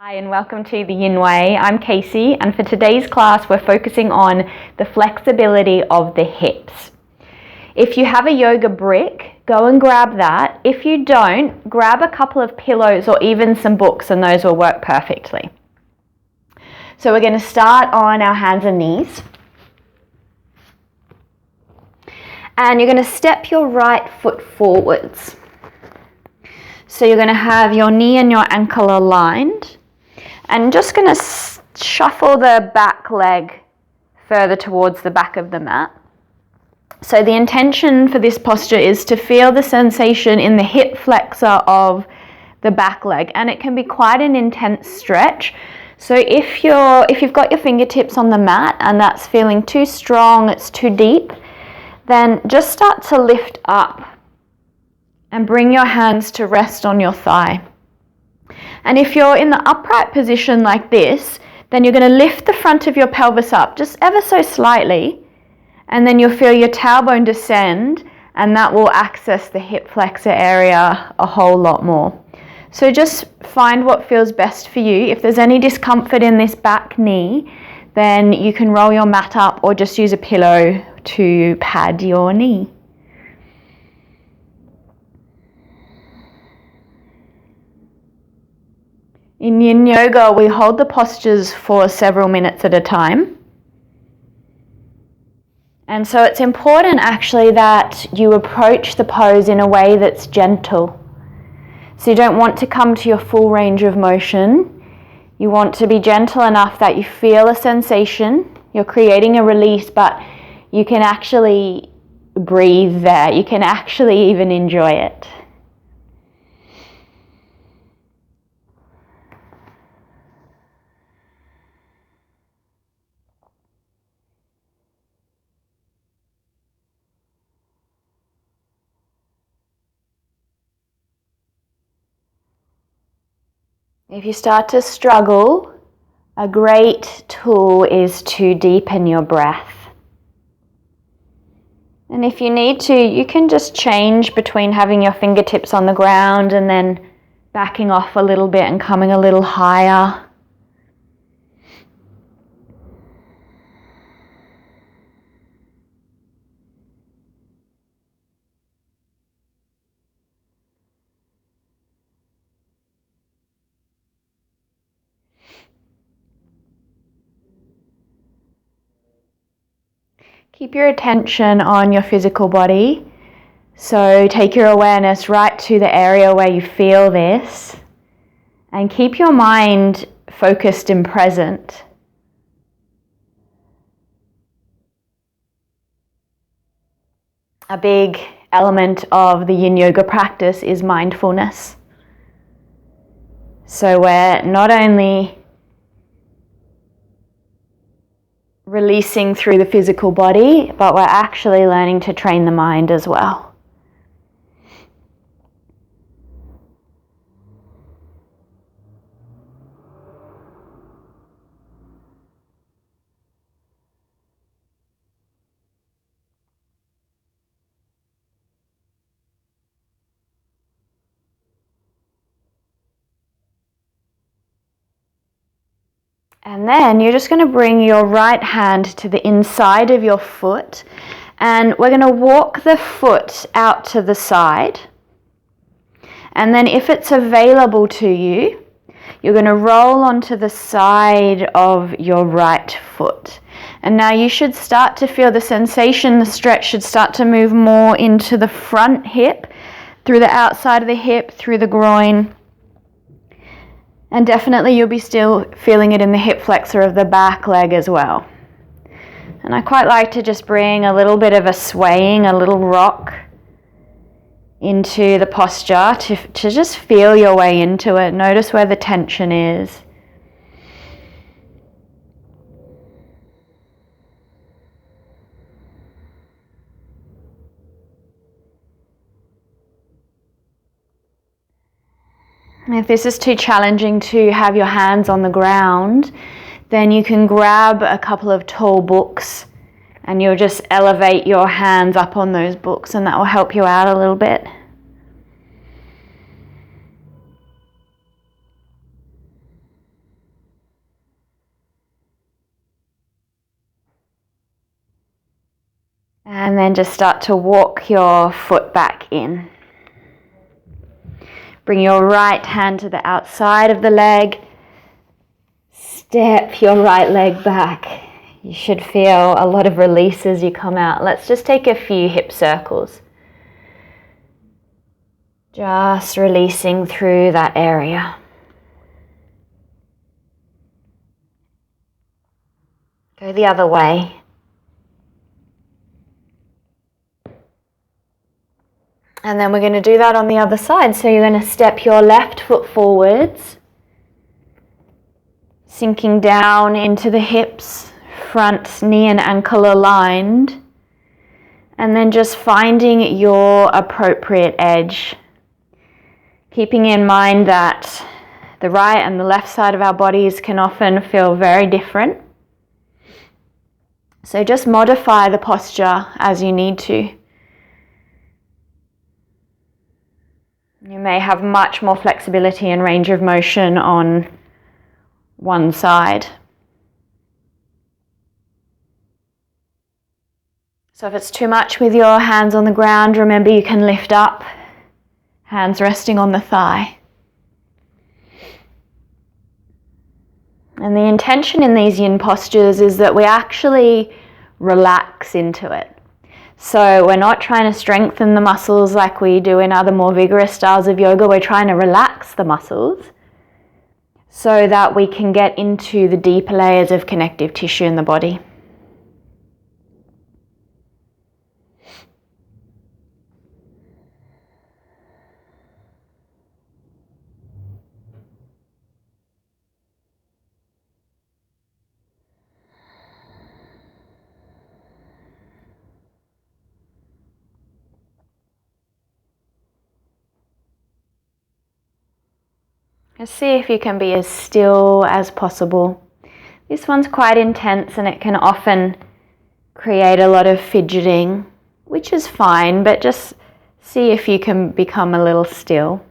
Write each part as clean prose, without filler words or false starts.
Hi and welcome to the Yin Way. I'm Casey, and for today's class we're focusing on the flexibility of the hips. If you have a yoga brick, go and grab that. If you don't, grab a couple of pillows or even some books and those will work perfectly. So we're going to start on our hands and knees. And you're going to step your right foot forwards. So you're going to have your knee and your ankle aligned. And just going to shuffle the back leg further towards the back of the mat. So the intention for this posture is to feel the sensation in the hip flexor of the back leg, and it can be quite an intense stretch. So if you've got your fingertips on the mat and that's feeling too strong, it's too deep, then just start to lift up and bring your hands to rest on your thigh. And if you're in the upright position like this, then you're going to lift the front of your pelvis up just ever so slightly, and then you'll feel your tailbone descend, and that will access the hip flexor area a whole lot more. So just find what feels best for you. If there's any discomfort in this back knee, then you can roll your mat up or just use a pillow to pad your knee. In Yin Yoga, we hold the postures for several minutes at a time. And so it's important actually that you approach the pose in a way that's gentle. So you don't want to come to your full range of motion. You want to be gentle enough that you feel a sensation. You're creating a release, but you can actually breathe there. You can actually even enjoy it. If you start to struggle, a great tool is to deepen your breath. And if you need to, you can just change between having your fingertips on the ground and then backing off a little bit and coming a little higher. Keep your attention on your physical body. So take your awareness right to the area where you feel this, and keep your mind focused and present. A big element of the Yin Yoga practice is mindfulness. So we're not only releasing through the physical body, but we're actually learning to train the mind as well. And then you're just going to bring your right hand to the inside of your foot, and we're going to walk the foot out to the side. And then if it's available to you, you're going to roll onto the side of your right foot. And now you should start to feel the sensation, the stretch should start to move more into the front hip, through the outside of the hip, through the groin. And definitely you'll be still feeling it in the hip flexor of the back leg as well. And I quite like to just bring a little bit of a swaying, a little rock into the posture to just feel your way into it. Notice where the tension is. If this is too challenging to have your hands on the ground, then you can grab a couple of tall books and you'll just elevate your hands up on those books, and that will help you out a little bit. And then just start to walk your foot back in. Bring your right hand to the outside of the leg. Step your right leg back. You should feel a lot of release as you come out. Let's just take a few hip circles. Just releasing through that area. Go the other way. And then we're going to do that on the other side. So you're going to step your left foot forwards, sinking down into the hips, front knee and ankle aligned, and then just finding your appropriate edge. Keeping in mind that the right and the left side of our bodies can often feel very different. So just modify the posture as you need to. You may have much more flexibility and range of motion on one side. So if it's too much with your hands on the ground, remember you can lift up, hands resting on the thigh. And the intention in these yin postures is that we actually relax into it. So we're not trying to strengthen the muscles like we do in other more vigorous styles of yoga. We're trying to relax the muscles so that we can get into the deeper layers of connective tissue in the body. Just see if you can be as still as possible. This one's quite intense and it can often create a lot of fidgeting, which is fine, but just see if you can become a little still.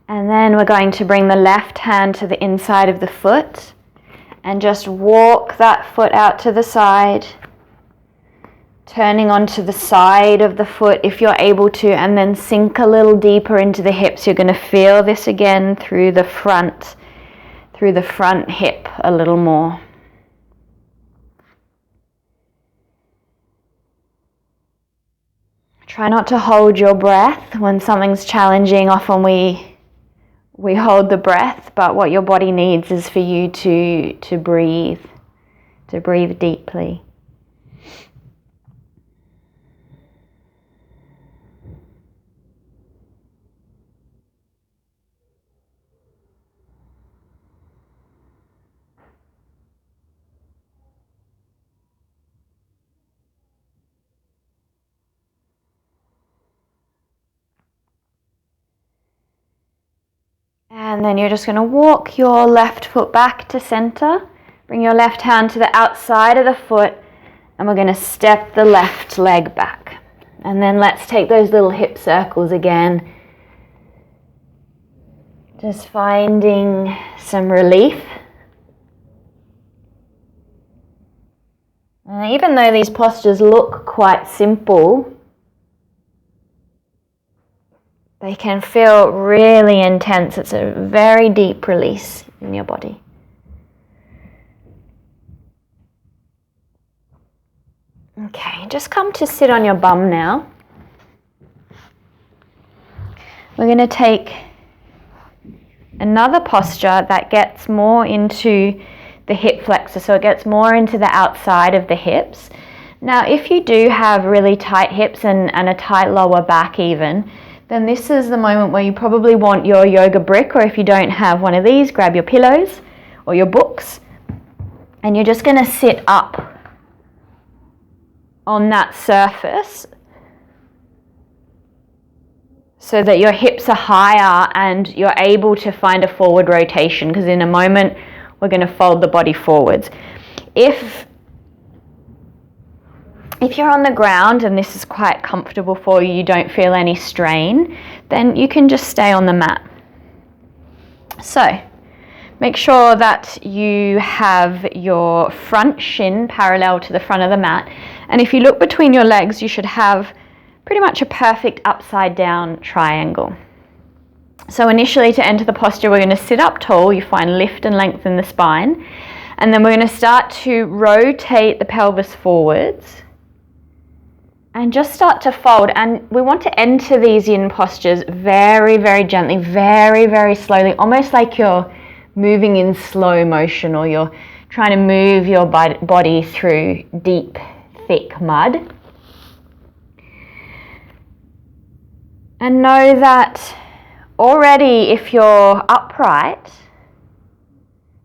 And then we're going to bring the left hand to the inside of the foot and just walk that foot out to the side, turning onto the side of the foot if you're able to, and then sink a little deeper into the hips. You're going to feel this again through the front hip a little more. Try not to hold your breath. When something's challenging, often we hold the breath, but what your body needs is for you to breathe deeply. And then you're just going to walk your left foot back to center. Bring your left hand to the outside of the foot, and we're going to step the left leg back. And then let's take those little hip circles again. Just finding some relief. And even though these postures look quite simple, they can feel really intense. It's a very deep release in your body. Okay, just come to sit on your bum now. We're going to take another posture that gets more into the hip flexor, so it gets more into the outside of the hips. Now, if you do have really tight hips and a tight lower back even, then this is the moment where you probably want your yoga brick, or if you don't have one of these, grab your pillows or your books, and you're just going to sit up. on that surface so that your hips are higher and you're able to find a forward rotation, because in a moment we're going to fold the body forwards. If you're on the ground and this is quite comfortable for you, you don't feel any strain, then you can just stay on the mat. So make sure that you have your front shin parallel to the front of the mat, and if you look between your legs, you should have pretty much a perfect upside down triangle. So initially, to enter the posture, we're going to sit up tall. You find lift and length in the spine, and then we're going to start to rotate the pelvis forwards and just start to fold. And we want to enter these yin postures very, very gently, very, very slowly, almost like you're moving in slow motion, or you're trying to move your body through deep, thick mud. And know that already, if you're upright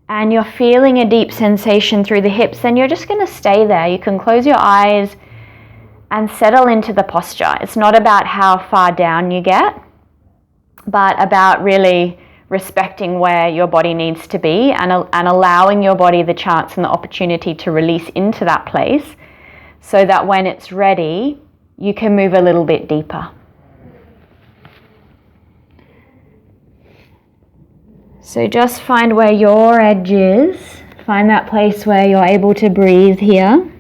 and you're feeling a deep sensation through the hips, then you're just going to stay there. You can close your eyes and settle into the posture. It's not about how far down you get, but about really respecting where your body needs to be, and allowing your body the chance and the opportunity to release into that place, so that when it's ready, you can move a little bit deeper. So just find where your edge is. Find that place where you're able to breathe here.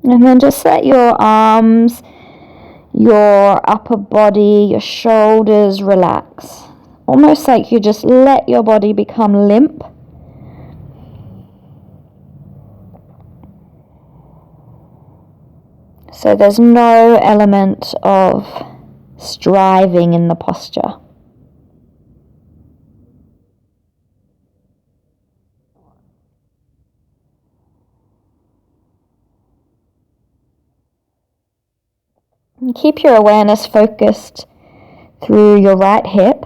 And then just let your arms, your upper body, your shoulders relax. Almost like you just let your body become limp. So there's no element of striving in the posture. And keep your awareness focused through your right hip.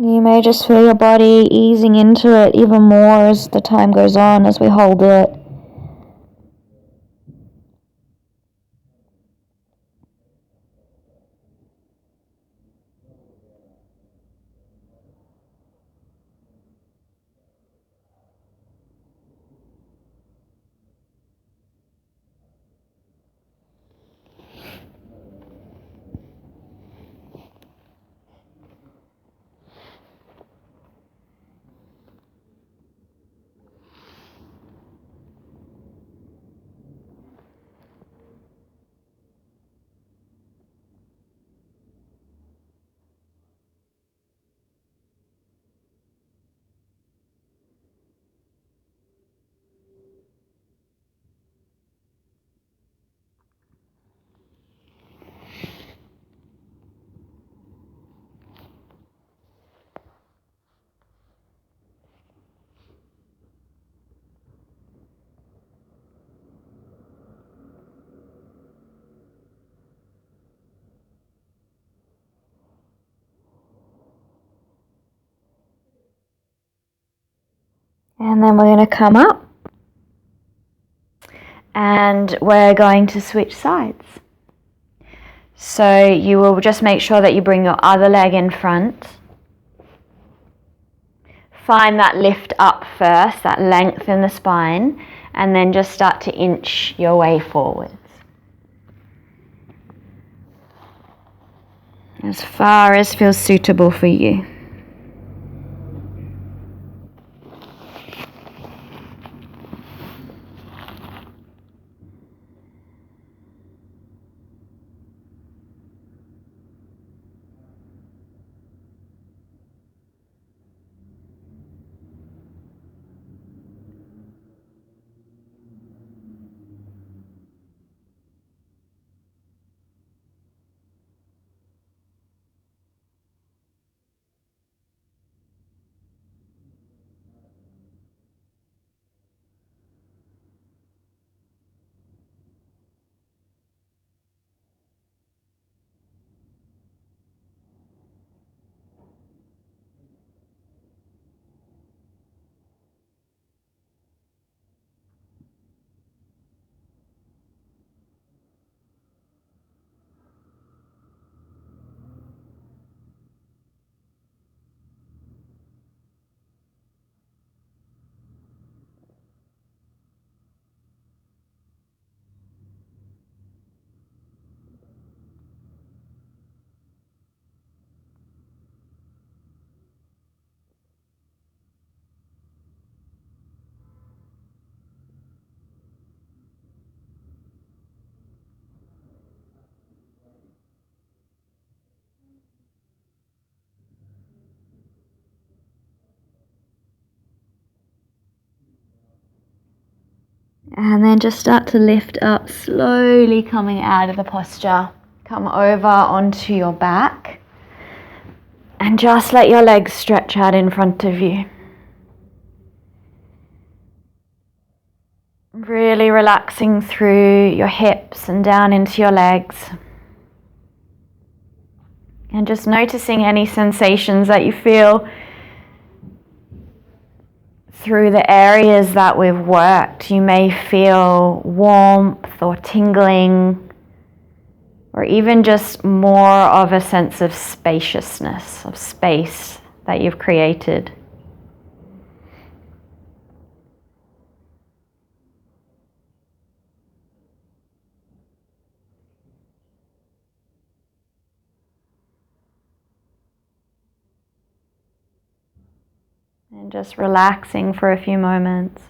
You may just feel your body easing into it even more as the time goes on, as we hold it. And then we're going to come up and we're going to switch sides. So you will just make sure that you bring your other leg in front. Find that lift up first, that length in the spine, and then just start to inch your way forwards. As far as feels suitable for you. And then just start to lift up, slowly coming out of the posture. Come over onto your back and just let your legs stretch out in front of you. Really relaxing through your hips and down into your legs. And just noticing any sensations that you feel through the areas that we've worked. You may feel warmth or tingling, or even just more of a sense of spaciousness, of space that you've created. And just relaxing for a few moments.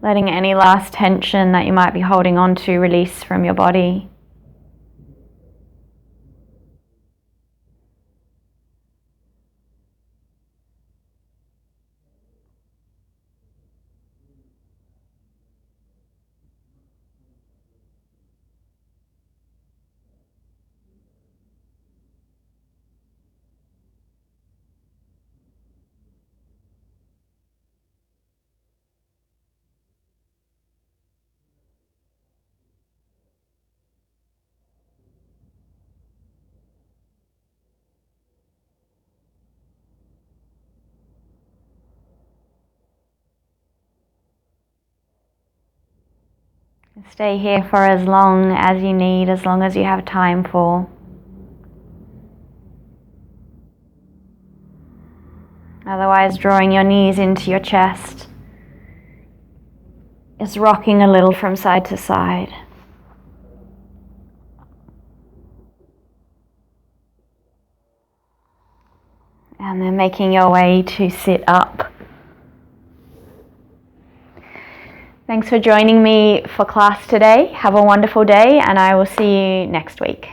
Letting any last tension that you might be holding on to release from your body. Stay here for as long as you need, as long as you have time for. Otherwise, drawing your knees into your chest. Just rocking a little from side to side. And then making your way to sit up. Thanks for joining me for class today. Have a wonderful day, and I will see you next week.